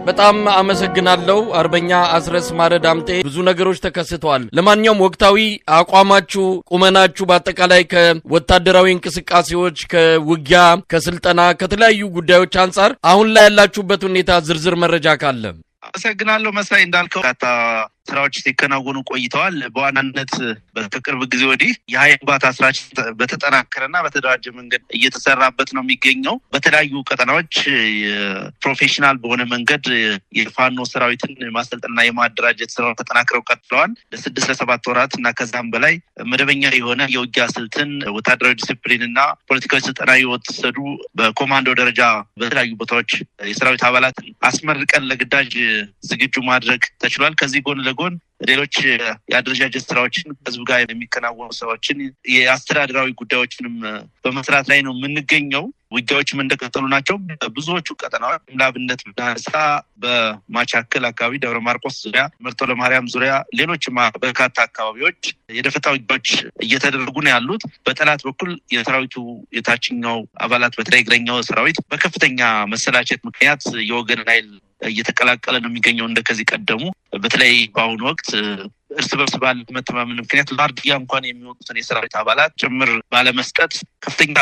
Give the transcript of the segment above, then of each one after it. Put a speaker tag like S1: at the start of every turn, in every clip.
S1: በጣም አመሰግናለሁ አርበኛ አስረስ ማረዳምጤ። ብዙ ነገሮች ተከስተዋል። ለማንኛውም ወቅታዊ አቋማችሁ ቁመናችሁ በአጠቃላይ ከወታደራዊ እንቅስቃሴዎች ከውጊያ ከስልጠና ከተለያዩ ጉዳዮች አንፃር አሁን ላይ ያላችሁበት ሁኔታ ዝርዝር መረጃ ካለ
S2: አመሰግናለሁ መሳይ። እንዳልከው ስራዎች ሲከናወኑ ቆይተዋል። በዋናነት በቅርብ ጊዜ ወዲህ የኃይል ግንባታ ስራችን በተጠናከረና በተደራጀ መንገድ እየተሰራበት ነው የሚገኘው። በተለያዩ ቀጠናዎች ፕሮፌሽናል በሆነ መንገድ የፋኖ ሰራዊትን ማሰልጠንና የማደራጀት ስራው ተጠናክረው ቀጥለዋል። ለ6-7 ወራት እና ከዛም በላይ መደበኛ የሆነ የውጊያ ስልትን ወታደራዊ ዲሲፕሊንና ፖለቲካዊ ስልጠና የወሰዱ በኮማንዶ ደረጃ በተለያዩ ቦታዎች የሰራዊት አባላትን አስመርቀን ለግዳጅ ዝግጁ ማድረግ ተችሏል። ከዚህ ጎን ለጎን ሌሎች የአደረጃጀት ስራዎችን ህዝብ ጋር የሚከናወኑ ስራዎችን የአስተዳደራዊ ጉዳዮችንም በመስራት ላይ ነው የምንገኘው። ውጊያዎችም እንደቀጠሉ ናቸው። ብዙዎቹ ቀጠናዎች ለአብነት ብናነሳ በማቻከል አካባቢ፣ ደብረ ማርቆስ ዙሪያ፣ መርጦ ለማርያም ዙሪያ፣ ሌሎችም በርካታ አካባቢዎች የደፈጣ ውጊያዎች እየተደረጉ ነው ያሉት። በጠላት በኩል የሰራዊቱ የታችኛው አባላት በተለይ እግረኛው ሰራዊት በከፍተኛ መሰላቸት ምክንያት የወገን ኃይል እየተቀላቀለ ነው የሚገኘው። እንደከዚህ ቀደሙ በተለይ በአሁኑ ወቅት እርስ በርስ ባለመተማመን ምክንያት ለአርድያ እንኳን የሚወጡትን የሰራዊት አባላት ጭምር ባለመስጠት ከፍተኛ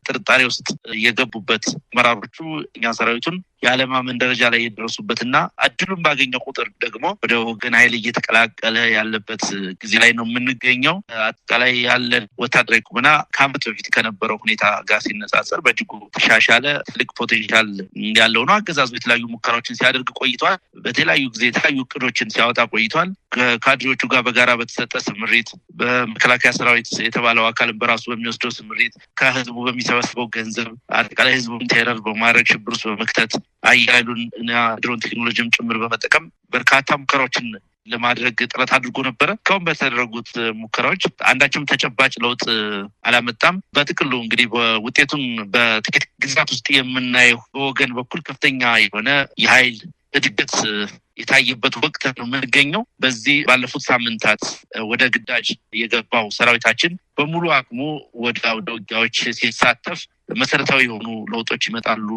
S2: ጥርጣሬ ውስጥ የገቡበት መራሮቹ እኛ ሰራዊቱን የዓለማመን ደረጃ ላይ የደረሱበትና እድሉን ባገኘው ቁጥር ደግሞ ወደ ወገን ኃይል እየተቀላቀለ ያለበት ጊዜ ላይ ነው የምንገኘው። አጠቃላይ ያለን ወታደራዊ ቁመና ከዓመት በፊት ከነበረው ሁኔታ ጋር ሲነጻጸር በእጅጉ ተሻሻለ። ትልቅ ፖቴንሻል ያለው ነው። አገዛዙ የተለያዩ ሙከራዎችን ሲያደርግ ቆይቷል። በተለያዩ ጊዜ የተለያዩ እቅዶችን ሲያወጣ ቆይቷል። ከካድሬዎቹ ጋር በጋራ በተሰጠ ስምሪት፣ በመከላከያ ሰራዊት የተባለው አካል በራሱ በሚወስደው ስምሪት፣ ከህዝቡ በሚሰበስበው ገንዘብ አጠቃላይ ህዝቡን ቴረር በማድረግ ሽብር ውስጥ በመክተት አያይሉን እና ድሮን ቴክኖሎጂም ጭምር በመጠቀም በርካታ ሙከራዎችን ለማድረግ ጥረት አድርጎ ነበረ። እስካሁን በተደረጉት ሙከራዎች አንዳችም ተጨባጭ ለውጥ አላመጣም። በጥቅሉ እንግዲህ በውጤቱን በጥቂት ግዛት ውስጥ የምናየው በወገን በኩል ከፍተኛ የሆነ የኃይል እድገት የታየበት ወቅት ነው የምንገኘው። በዚህ ባለፉት ሳምንታት ወደ ግዳጅ የገባው ሰራዊታችን በሙሉ አቅሙ ወደ ውጊያዎች ሲሳተፍ መሰረታዊ የሆኑ ለውጦች ይመጣሉ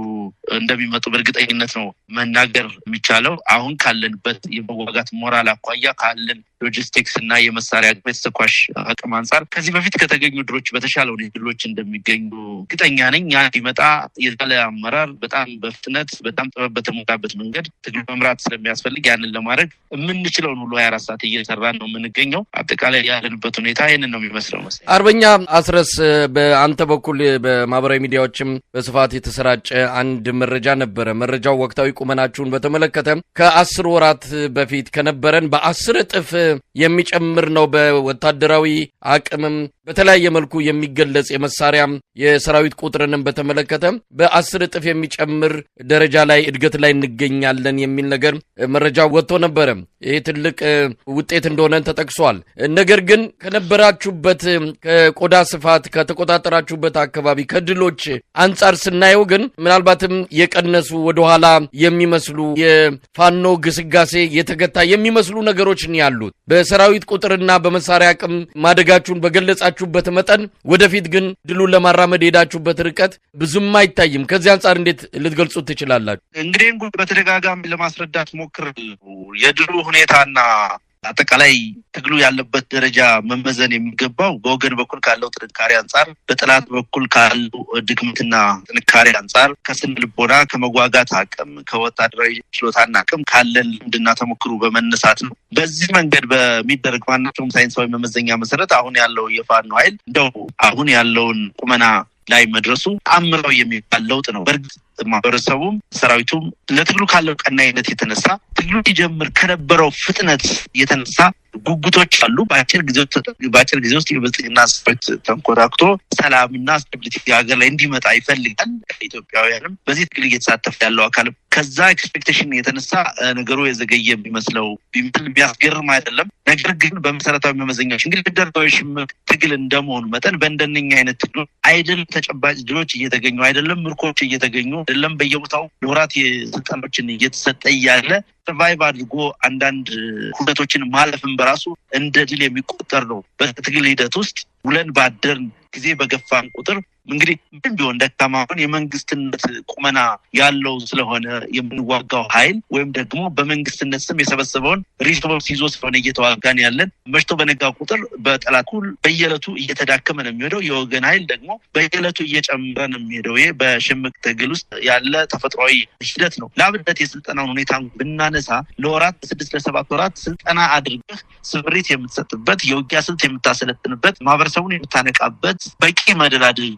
S2: እንደሚመጡ በእርግጠኝነት ነው መናገር የሚቻለው። አሁን ካለንበት የመዋጋት ሞራል አኳያ ካለን ሎጂስቲክስ እና የመሳሪያ ተተኳሽ አቅም አንጻር ከዚህ በፊት ከተገኙ ድሮች በተሻለ ድሎች እንደሚገኙ እርግጠኛ ነኝ። ያ እንዲመጣ የተለ አመራር በጣም በፍጥነት በጣም ጥበብ በተሞላበት መንገድ ትግል መምራት ስለሚያስፈልግ ያንን ለማድረግ የምንችለውን ሁሉ 24 ሰዓት እየሰራን ነው የምንገኘው። አጠቃላይ ያለንበት ሁኔታ ይሄንን ነው የሚመስለው።
S1: አርበኛ አስረስ በአንተ በኩል በማህበራዊ ሚዲያዎችም በስፋት የተሰራጨ አንድ መረጃ ነበረ። መረጃው ወቅታዊ ቁመናችሁን በተመለከተ ከ10 ወራት በፊት ከነበረን በ10 እጥፍ የሚጨምር ነው። በወታደራዊ አቅምም በተለያየ መልኩ የሚገለጽ የመሳሪያም የሰራዊት ቁጥርንም በተመለከተ በ10 እጥፍ የሚጨምር ደረጃ ላይ እድገት ላይ እንገኛለን የሚል ነገር መረጃ ወጥቶ ነበረ። ይህ ትልቅ ውጤት እንደሆነ ተጠቅሷል። ነገር ግን ከነበራችሁበት ከቆዳ ስፋት ከተቆጣጠራችሁበት አካባቢ ከድሎች አንጻር ስናየው ግን ምናልባትም የቀነሱ ወደኋላ የሚመስሉ የፋኖ ግስጋሴ የተገታ የሚመስሉ ነገሮች ነው ያሉት። በሰራዊት ቁጥርና በመሳሪያ አቅም ማደጋችሁን በገለጻችሁበት መጠን ወደፊት ግን ድሉን ለማራመድ ሄዳችሁበት ርቀት ብዙም አይታይም። ከዚህ አንጻር እንዴት ልትገልጹት ትችላላችሁ?
S2: እንግዲህ በተደጋጋሚ ለማስረዳት ሞክር የድሉ ሁኔታና አጠቃላይ ትግሉ ያለበት ደረጃ መመዘን የሚገባው በወገን በኩል ካለው ጥንካሬ አንጻር፣ በጠላት በኩል ካለው ድክመትና ጥንካሬ አንጻር፣ ከስነ ልቦና ከመዋጋት አቅም ከወታደራዊ ችሎታና አቅም ካለን ልምድና ተሞክሮ በመነሳት ነው። በዚህ መንገድ በሚደረግ ማናቸውም ሳይንሳዊ መመዘኛ መሰረት አሁን ያለው የፋኖ ኃይል እንደው አሁን ያለውን ቁመና ላይ መድረሱ አምራዊ የሚባል ለውጥ ነው። በእርግጥ ማህበረሰቡም ሰራዊቱም ለትግሉ ካለው ቀናይነት የተነሳ ትግሉ ሲጀምር ከነበረው ፍጥነት የተነሳ ጉጉቶች አሉ። በአጭር ጊዜ ውስጥ የብልጽግና ሰራዊት ተንኮራክቶ ሰላምና ስታቢሊቲ ሀገር ላይ እንዲመጣ ይፈልጋል። ኢትዮጵያውያንም በዚህ ትግል እየተሳተፈ ያለው አካል ከዛ ኤክስፔክቴሽን የተነሳ ነገሩ የዘገየ የሚመስለው ቢምል ቢያስገርም አይደለም። ነገር ግን በመሰረታዊ መመዘኛዎች እንግዲህ ደርባዊ ሽምቅ ትግል እንደመሆኑ መጠን በእንደነኛ አይነት ትግል አይደለም ተጨባጭ ድሎች እየተገኙ አይደለም ምርኮች እየተገኙ አይደለም በየቦታው ለወራት የስልጣኖችን እየተሰጠ እያለ ሰርቫይቭ አድርጎ አንዳንድ ሁነቶችን ማለፍን በራሱ እንደ ድል የሚቆጠር ነው። በትግል ሂደት ውስጥ ውለን ባደርን ጊዜ በገፋን ቁጥር እንግዲህ ምን ቢሆን ደካማውን የመንግስትነት ቁመና ያለው ስለሆነ የምንዋጋው ኃይል ወይም ደግሞ በመንግስትነት ስም የሰበሰበውን ሪሶርስ ይዞ ስለሆነ እየተዋጋን ያለን መሽቶ በነጋ ቁጥር በጠላኩል በየለቱ እየተዳከመ ነው የሚሄደው። የወገን ኃይል ደግሞ በየለቱ እየጨመረ ነው የሚሄደው። ይሄ በሽምቅ ትግል ውስጥ ያለ ተፈጥሯዊ ሂደት ነው። ለአብነት የስልጠናውን ሁኔታ ብናነሳ ለወራት 6 ለ7 ወራት ስልጠና አድርገህ ስምሪት የምትሰጥበት የውጊያ ስልት የምታሰለጥንበት ማህበረሰቡን የምታነቃበት በቂ መደላድል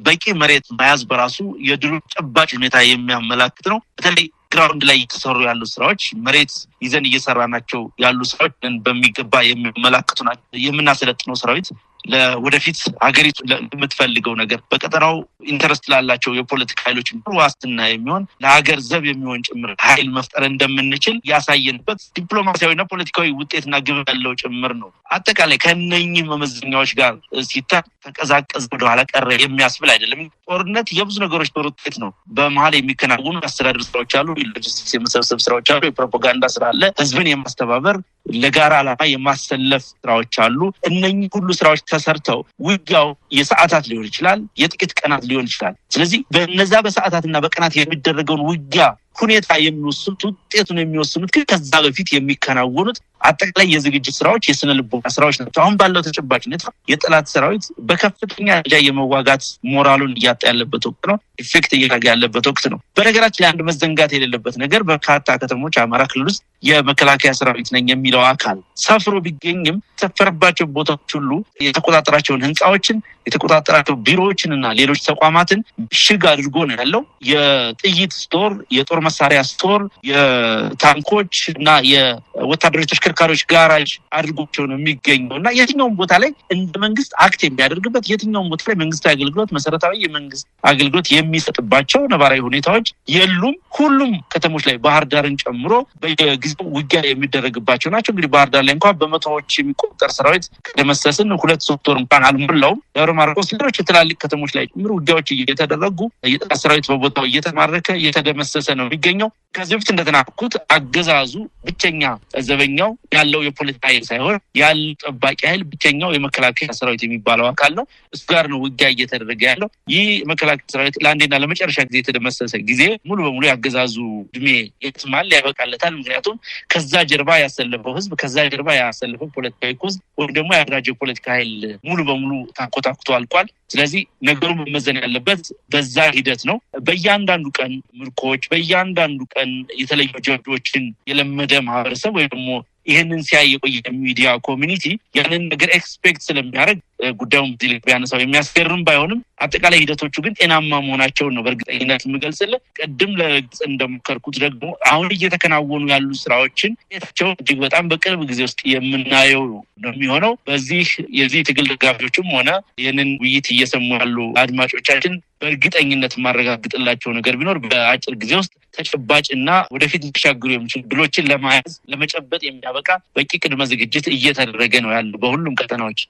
S2: በቂ መሬት መያዝ በራሱ የድሉ ጨባጭ ሁኔታ የሚያመላክት ነው። በተለይ ግራውንድ ላይ የተሰሩ ያሉ ስራዎች መሬት ይዘን እየሰራናቸው ያሉ ስራዎች በሚገባ የሚያመላክቱ ናቸው። የምናሰለጥነው ሰራዊት ለወደፊት ሀገሪቱ ለምትፈልገው ነገር በቀጠናው ኢንተረስት ላላቸው የፖለቲካ ኃይሎች ዋስትና የሚሆን ለሀገር ዘብ የሚሆን ጭምር ኃይል መፍጠር እንደምንችል ያሳየንበት ዲፕሎማሲያዊና ፖለቲካዊ ውጤትና ግብ ያለው ጭምር ነው። አጠቃላይ ከነኚህ መመዘኛዎች ጋር ሲታይ ተቀዛቀዝ ወደ ኋላ ቀረ የሚያስብል አይደለም። ጦርነት የብዙ ነገሮች ውጤት ነው። በመሀል የሚከናወኑ አስተዳደር ስራዎች አሉ፣ ሎጂስቲክስ የመሰብሰብ ስራዎች አሉ፣ የፕሮፓጋንዳ ስራ አለ፣ ህዝብን የማስተባበር ለጋራ ዓላማ የማሰለፍ ስራዎች አሉ። እነኚህ ሁሉ ስራዎች ተሰርተው ውጊያው የሰዓታት ሊሆን ይችላል፣ የጥቂት ቀናት ሊሆን ይችላል። ስለዚህ በእነዛ በሰዓታትና በቀናት የሚደረገውን ውጊያ ሁኔታ የሚወስኑት ውጤቱን የሚወስኑት ግን ከዛ በፊት የሚከናወኑት አጠቃላይ የዝግጅት ስራዎች የስነ ልቦና ስራዎች ናቸው። አሁን ባለው ተጨባጭ ሁኔታ የጠላት ሰራዊት በከፍተኛ ደረጃ የመዋጋት ሞራሉን እያጣ ያለበት ወቅት ነው። ኢፌክት እያደረገ ያለበት ወቅት ነው። በነገራችን ላይ አንድ መዘንጋት የሌለበት ነገር በርካታ ከተሞች አማራ ክልል ውስጥ የመከላከያ ሰራዊት ነኝ የሚለው አካል ሰፍሮ ቢገኝም ሰፈረባቸው ቦታዎች ሁሉ የተቆጣጠራቸውን ህንፃዎችን የተቆጣጠራቸው ቢሮዎችንና ሌሎች ተቋማትን ሽግ አድርጎ ነው ያለው። የጥይት ስቶር፣ የጦር መሳሪያ ስቶር፣ የታንኮች እና የወታደሮች ተሽከርካሪዎች ጋራጅ አድርጎቸው ነው የሚገኘው እና የትኛውም ቦታ ላይ እንደ መንግስት አክት የሚያደርግበት የትኛውም ቦታ ላይ መንግስታዊ አገልግሎት መሰረታዊ የመንግስት አገልግሎት የሚሰጥባቸው ነባራዊ ሁኔታዎች የሉም። ሁሉም ከተሞች ላይ ባህር ዳርን ጨምሮ በጊዜው ውጊያ የሚደረግባቸው ናቸው። እንግዲህ ባህር ዳር ላይ እንኳን በመቶዎች የሚቆጠር ሰራዊት ከደመሰስን 2-3 ወር እንኳን አልሞላውም። ደብረ ማርቆስ ሌሎች ትላልቅ ከተሞች ላይ ጭምር ውጊያዎች እየተደረጉ የጠላት ሰራዊት በቦታው እየተማረከ እየተደመሰሰ ነው የሚገኘው። ከዚህ በፊት እንደተናገርኩት አገዛዙ ብቸኛ ዘበኛው ያለው የፖለቲካ ኃይል ሳይሆን ያለው ጠባቂ ኃይል ብቸኛው የመከላከያ ሰራዊት የሚባለው አካል ነው። እሱ ጋር ነው ውጊያ እየተደረገ ያለው። ይህ መከላከያ ሰራዊት ለአንዴና ለመጨረሻ ጊዜ የተደመሰሰ ጊዜ ሙሉ በሙሉ ያገዛዙ እድሜ ይትማል ያበቃለታል። ምክንያቱም ከዛ ጀርባ ያሰለፈው ህዝብ ከዛ ጀርባ ያሰለፈው ፖለቲካዊ ኮዝ ወይም ደግሞ ያደራጀው ፖለቲካ ኃይል ሙሉ በሙሉ ታንኮታኩቶ አልቋል። ስለዚህ ነገሩ መመዘን ያለበት በዛ ሂደት ነው። በእያንዳንዱ ቀን ምርኮች፣ በእያንዳንዱ ቀን የተለዩ ጀብዶችን የለመደ ማህበረሰብ ወይም ደግሞ ይህንን ሲያይ የቆየ ሚዲያ ኮሚኒቲ ያንን ነገር ኤክስፔክት ስለሚያደርግ ጉዳዩን ቢያነሳው የሚያስገርም ባይሆንም አጠቃላይ ሂደቶቹ ግን ጤናማ መሆናቸውን ነው በእርግጠኝነት የምገልጽልህ። ቅድም ለግልጽ እንደሞከርኩት ደግሞ አሁን እየተከናወኑ ያሉ ስራዎችን ቸው እጅግ በጣም በቅርብ ጊዜ ውስጥ የምናየው ነው የሚሆነው። በዚህ የዚህ ትግል ደጋፊዎችም ሆነ ይህንን ውይይት እየሰሙ ያሉ አድማጮቻችን በእርግጠኝነት ማረጋግጥላቸው ነገር ቢኖር በአጭር ጊዜ ውስጥ ተጨባጭና ወደፊት ሊሻገሩ የሚችሉ ድሎችን ለመያዝ ለመጨበጥ የሚያበቃ በቂ ቅድመ ዝግጅት እየተደረገ ነው ያለው በሁሉም ቀጠናዎች።